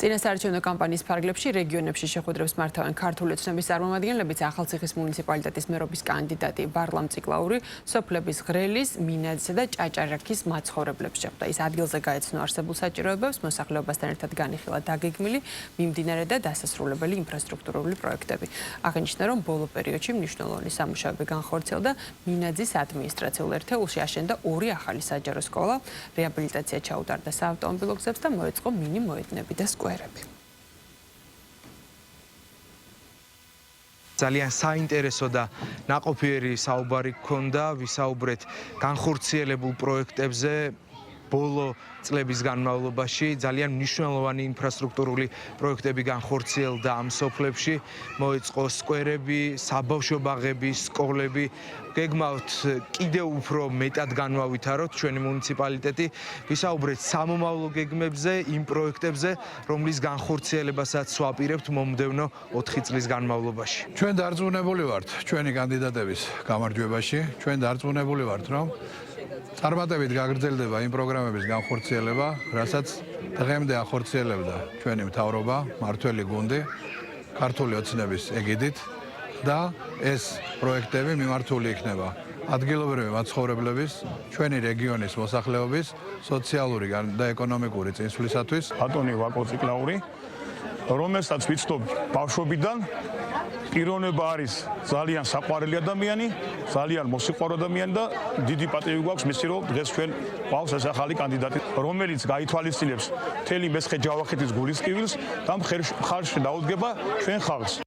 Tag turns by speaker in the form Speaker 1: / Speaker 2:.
Speaker 1: წინასაარჩევნო კამპანიის ფარგლებში რეგიონებში შეხვედრებს მართავენ ქართული ოცნების წარმომადგენლებიც, ახალციხის მუნიციპალიტეტის მერობის კანდიდატი ვარლამ ციკლაური, სოფლების ღრელის, მინაძისა და ჭაჭარაქის მაცხოვრებლებს შეხვდა. ის ადგილზე გაეცნო არსებულ საჭიროებებს, მოსახლეობასთან ერთად განიხილა დაგეგმილი, მიმდინარე და დასასრულებელი ინფრასტრუქტურული პროექტები. აღინიშნა, რომ ბოლო პერიოდში მნიშვნელოვანი სამუშაოები განხორციელდა მინაძის ადმინისტრაციულ ერთეულში აშენდა 2 ახალი საჯარო სკოლა, რეაბილიტაცია ჩაუტარდა საავტომობილო გზებს და მოეწყო მინი მოედნები და სკვერები.
Speaker 2: ძალიან საინტერესო და ნაყოფიერი საუბარი გქონდა, ვისაუბრეთ განხორციელებულ პროექტებზე ბოლო წლების განმავლობაში. ძალიან მნიშვნელოვანი ინფრასტრუქტურული პროექტები განხორციელდა ამ სოფლებში, მოეწყო სკვერები, საბავშვო ბაღები, სკოლები. გეგმავთ კიდევ უფრო მეტად განვავითაროთ ჩვენი მუნიციპალიტეტი, ვისაუბრეთ სამომავლო გეგმებზე, იმ პროექტებზე, რომლის განხორციელებასაც ვაპირებთ მომდევნო 4 წლის განმავლობაში.
Speaker 3: ჩვენ დარწმუნებული ვართ ჩვენი კანდიდატების გამარჯვებაში, ჩვენ დარწმუნებული ვართ, რომ წარმატებით გაგრძელდება იმ პროგრამების განხორციელება, რასაც დღემდე ახორციელებდა ჩვენი მთავრობა, მმართველი გუნდი, ქართული ოცნების ეგიდით და ეს პროექტები მიმართული იქნება ადგილობრივი მაცხოვრებლების, ჩვენი რეგიონის მოსახლეობის სოციალური და ეკონომიკური წინსვლისათვის.
Speaker 4: ბატონი ვაკო ციკლაური, რომელსაც ვიცნობ ბავშვობიდან, პიროვნება არის ძალიან საყვარელი ადამიანი, ძალიან მოსიყვარო ადამიანი და დიდი პატივი გვაქვს მისი, რომ დღეს ჩვენ ყავს ეს ახალი კანდიდატი, რომელიც გაითვალისწინებს მთელი მესხე ჯავახეთის გულისკივილს და მხარში დაუდგება ჩვენ ხალხს.